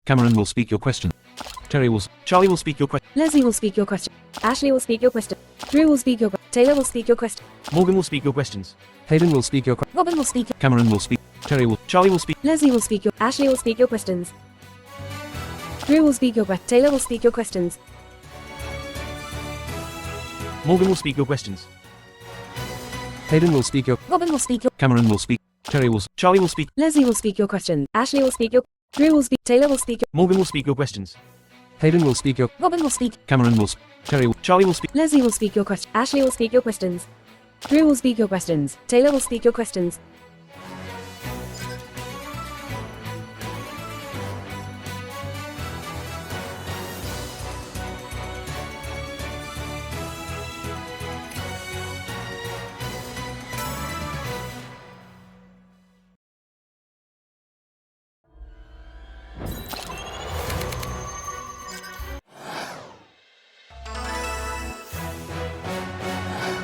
Cameron will speak your question. Charlie will speak your question. Leslie will speak your question. Ashley will speak your question. Drew will speak your question. Taylor will speak your question. Morgan will speak your questions. Hayden will speak your question. Robin will speak. Cameron will speak. Charlie will speak. Leslie will speak your. Ashley will speak your questions. Drew will speak your question. Taylor will speak your questions. Morgan will speak your questions. Hayden will speak your. Robin will speak your. Cameron will speak. Charlie will speak. Leslie will speak your question. Ashley will speak your. Drew will speak. Taylor will speak your. Morgan will speak your questions. Hayden will speak your. Robin will speak. Cameron will speak. Charlie will speak. Leslie will speak your question. Ashley will speak your questions. Drew will speak your questions. Taylor will speak your questions.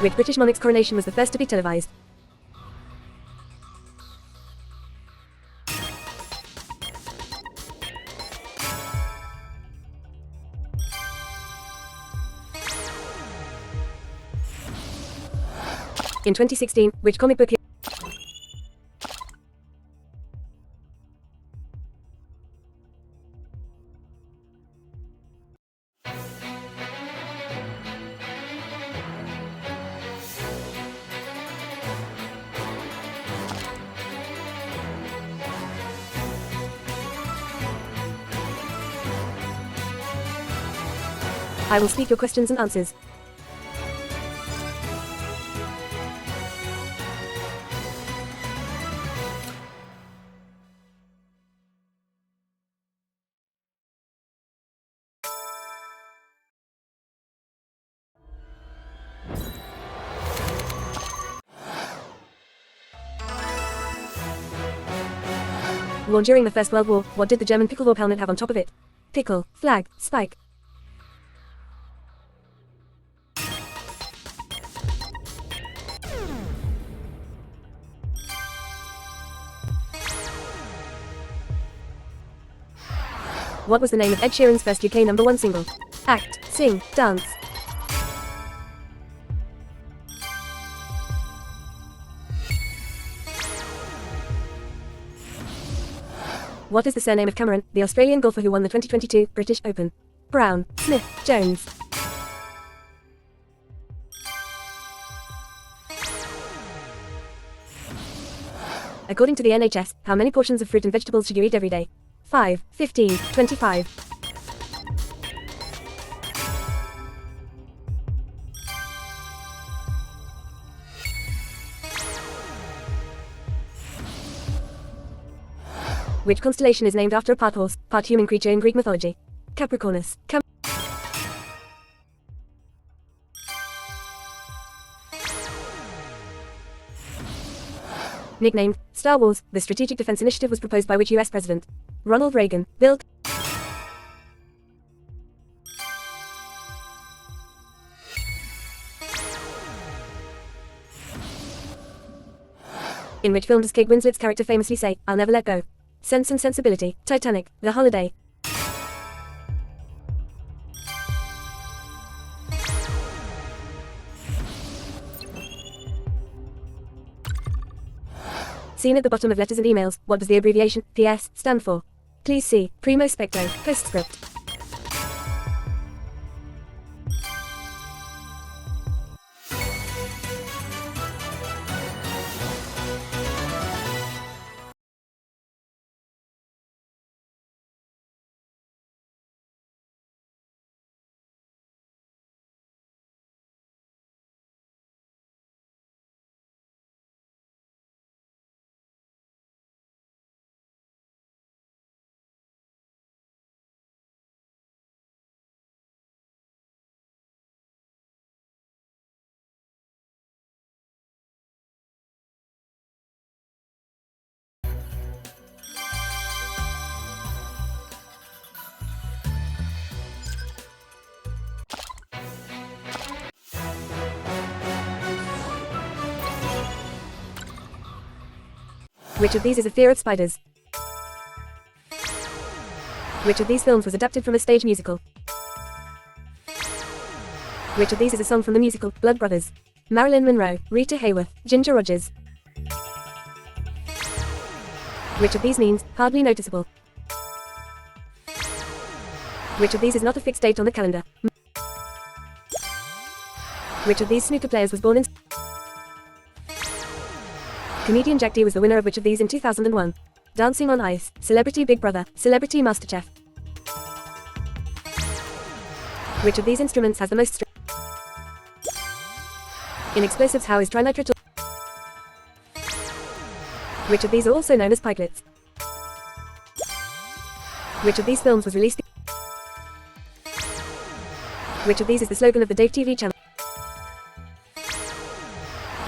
Which British monarch's coronation was the first to be televised? In 2016, which comic book I will speak your questions and answers. Worn during the First World War, what did the German pickleball helmet have on top of it? Pickle, flag, spike. What was the name of Ed Sheeran's first UK #1 single? Act, sing, dance. What is the surname of Cameron, the Australian golfer who won the 2022 British Open? Brown, Smith, Jones. According to the NHS, how many portions of fruit and vegetables should you eat every day? 5, 15, 25. Which constellation is named after a part horse, part human creature in Greek mythology? Capricornus. Nicknamed Star Wars, the Strategic Defense Initiative was proposed by which US president? Ronald Reagan. Bill. In which film does Kate Winslet's character famously say, "I'll never let go"? Sense and Sensibility, Titanic, The Holiday. Seen at the bottom of letters and emails, what does the abbreviation PS stand for? Please see Primo Specto, postscript. Which of these is a fear of spiders? Which of these films was adapted from a stage musical? Which of these is a song from the musical Blood Brothers? Marilyn Monroe, Rita Hayworth, Ginger Rogers. Which of these means hardly noticeable? Which of these is not a fixed date on the calendar? Which of these snooker players was born in? Comedian Jack D was the winner of which of these in 2001? Dancing on Ice, Celebrity Big Brother, Celebrity MasterChef. Which of these instruments has the most strings? In explosives, how is trinitrile? Which of these are also known as pikelets? Which of these films was released? Which of these is the slogan of the Dave TV channel?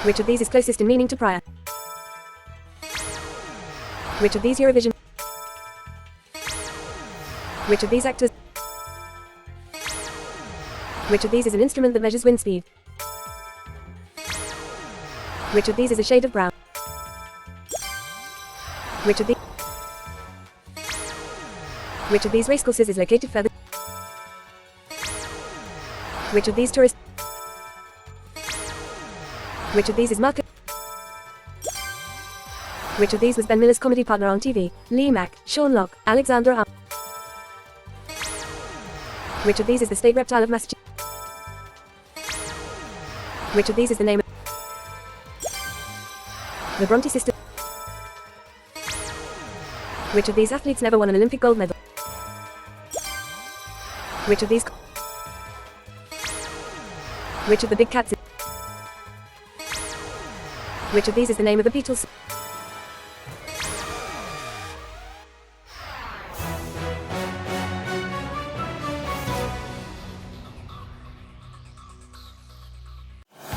Which of these is closest in meaning to prior? Which of these Eurovision? Which of these actors? Which of these is an instrument that measures wind speed? Which of these is a shade of brown? Which of these racecourses is located further? Which of these tourists? Which of these is Marco? Which of these was Ben Miller's comedy partner on TV? Lee Mack, Sean Locke, Alexander Arnold. Which of these is the state reptile of Massachusetts? Which of these is the name of the Bronte sisters? Which of these athletes never won an Olympic gold medal? Which of these? Which of the big cats? Which of these is the name of the Beatles?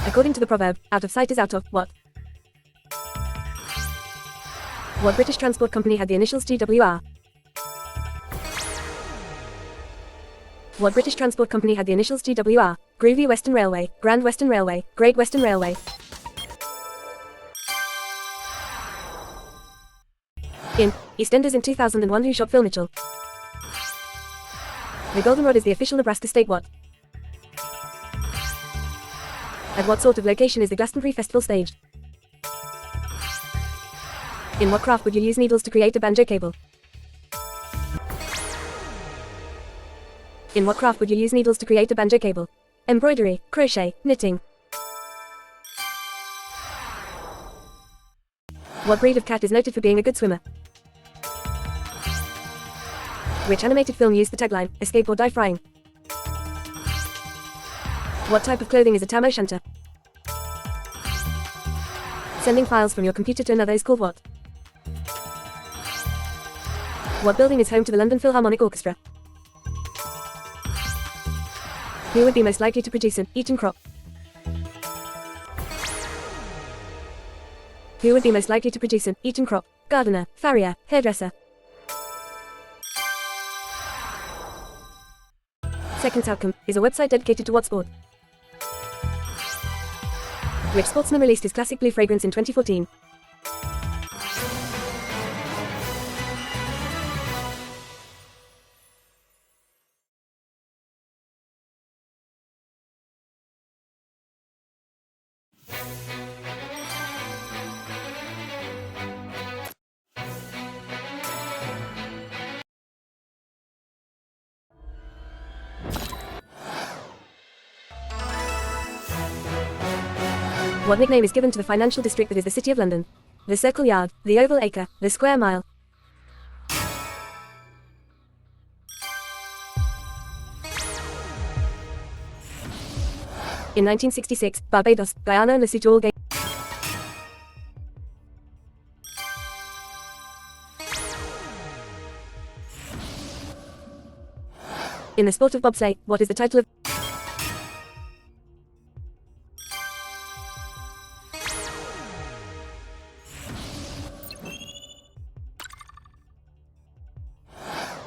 According to the proverb, out of sight is out of what? What British transport company had the initials GWR? What British transport company had the initials GWR? Groovy Western Railway, Grand Western Railway, Great Western Railway. In EastEnders in 2001, who shot Phil Mitchell? The Goldenrod is the official Nebraska state what? At what sort of location is the Glastonbury Festival staged? In what craft would you use needles to create a banjo cable? In what craft would you use needles to create a banjo cable? Embroidery, crochet, knitting. What breed of cat is noted for being a good swimmer? Which animated film used the tagline, escape or die frying? What type of clothing is a tam o' shanter? Sending files from your computer to another is called what? What building is home to the London Philharmonic Orchestra? Who would be most likely to produce an eaten crop? Who would be most likely to produce an eaten crop? Gardener, farrier, hairdresser. Seconds Outcome is a website dedicated to what sport? Which sportsman released his classic blue fragrance in 2014? What nickname is given to the financial district that is the City of London? The Circle Yard, the Oval Acre, the Square Mile. In 1966, Barbados, Guyana and Lesotho all gained. In the sport of bobsleigh, what is the title of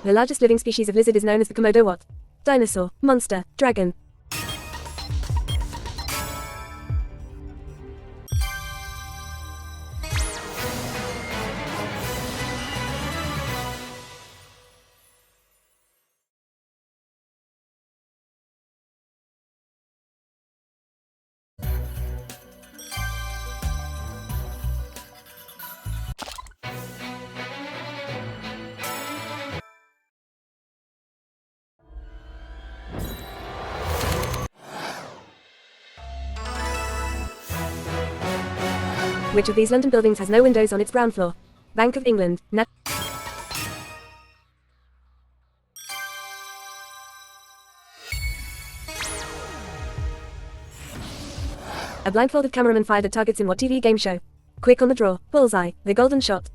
the largest living species of lizard is known as the Komodo what? Dinosaur, monster, dragon. Which of these London buildings has no windows on its ground floor? Bank of England, A blindfolded cameraman fired at targets in what TV game show? Quick on the Draw, Bullseye, The Golden Shot.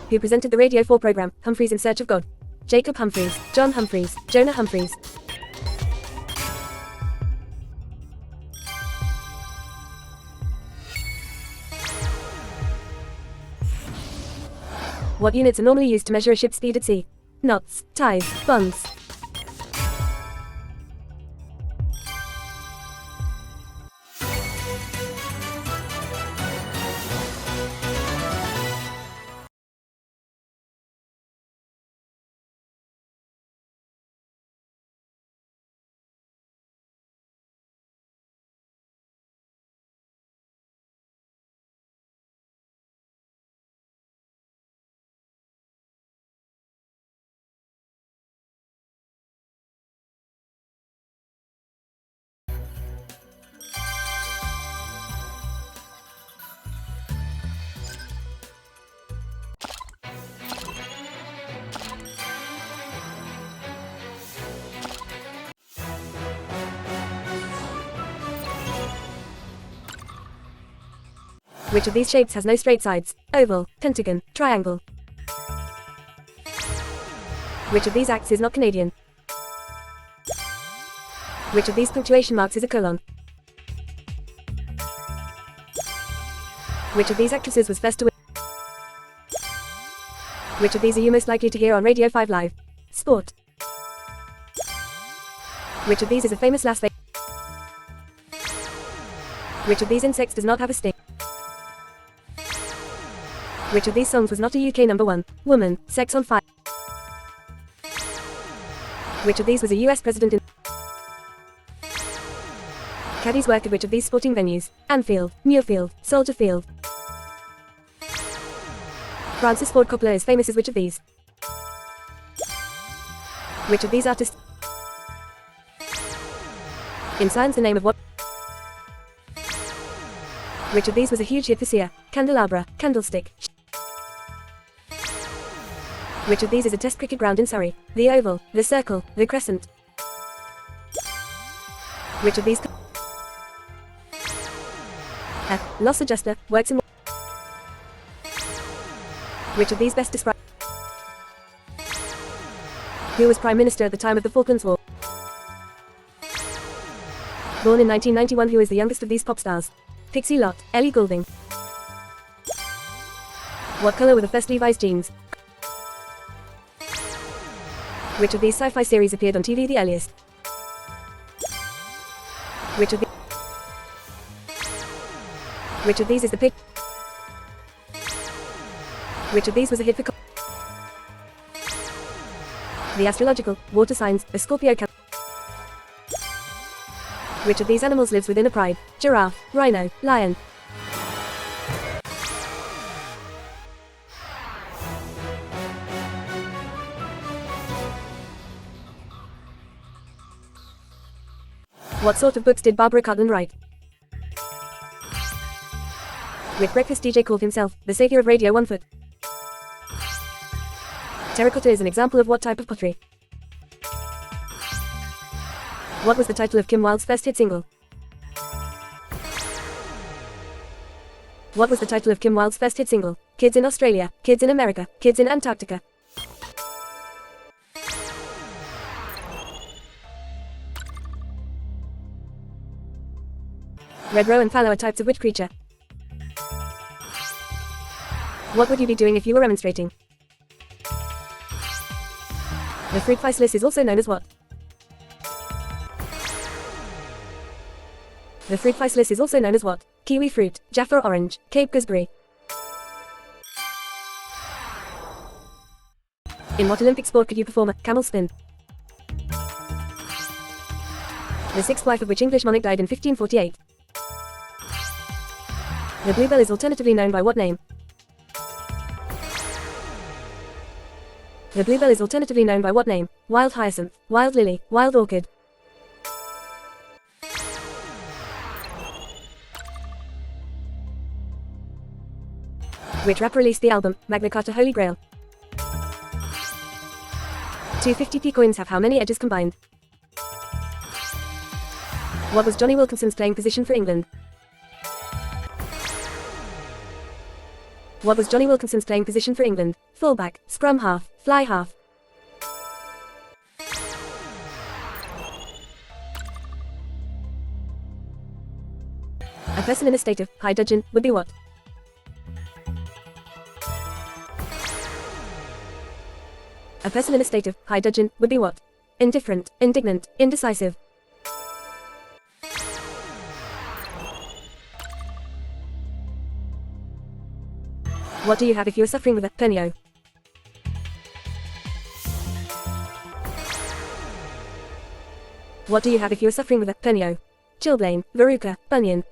Who presented the Radio 4 program, Humphreys in Search of God? Jacob Humphreys, John Humphreys, Jonah Humphreys. What units are normally used to measure a ship's speed at sea? Knots, ties, bonds. Which of these shapes has no straight sides? Oval, pentagon, triangle. Which of these acts is not Canadian? Which of these punctuation marks is a colon? Which of these actresses was first to win? Which of these are you most likely to hear on Radio 5 Live? Sport. Which of these is a famous Las Vegas? Which of these insects does not have a sting? Which of these songs was not a UK #1? Woman, Sex on Fire. Which of these was a US president in? Caddies work at which of these sporting venues? Anfield, Muirfield, Soldier Field. Francis Ford Coppola is famous as which of these? Which of these artists? In science, the name of what? Which of these was a huge hit this year? Candelabra, Candlestick. Which of these is a test cricket ground in Surrey? The Oval, the Circle, the Crescent. Which of these? Loss adjuster, works in. Which of these best describe? Who was Prime Minister at the time of the Falklands War? Born in 1991, who is the youngest of these pop stars? Pixie Lott, Ellie Goulding. What color were the first Levi's jeans? Which of these sci-fi series appeared on TV the earliest? Which of these is the pig? Which of these was a hit for the astrological, water signs, a Scorpio cat? Which of these animals lives within a pride? Giraffe, rhino, lion. What sort of books did Barbara Cartland write? Which breakfast DJ called himself the savior of Radio 1 Foot? Terracotta is an example of what type of pottery? What was the title of Kim Wilde's first hit single? What was the title of Kim Wilde's first hit single? Kids in Australia, Kids in America, Kids in Antarctica. Red roe and fallow are types of which creature? What would you be doing if you were remonstrating? The fruit physalis is also known as what? The fruit physalis is also known as what? Kiwi fruit, Jaffa orange, Cape gooseberry. In what Olympic sport could you perform a camel spin? The sixth wife of which English monarch died in 1548? The bluebell is alternatively known by what name? The bluebell is alternatively known by what name? Wild hyacinth, wild lily, wild orchid. Which rapper released the album, Magna Carta Holy Grail? 250p coins have how many edges combined? What was Johnny Wilkinson's playing position for England? What was Johnny Wilkinson's playing position for England? Fullback, scrum half, fly half. A person in a state of high dudgeon would be what? A person in a state of high dudgeon would be what? Indifferent, indignant, indecisive. What do you have if you are suffering with a pernio? What do you have if you are suffering with a pernio? Chilblain, verruca, bunion.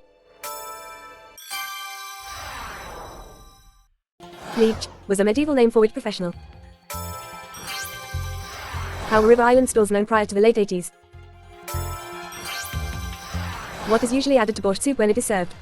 Leech was a medieval name for which professional? How were River Island stores known prior to the late 80s? What is usually added to borscht soup when it is served?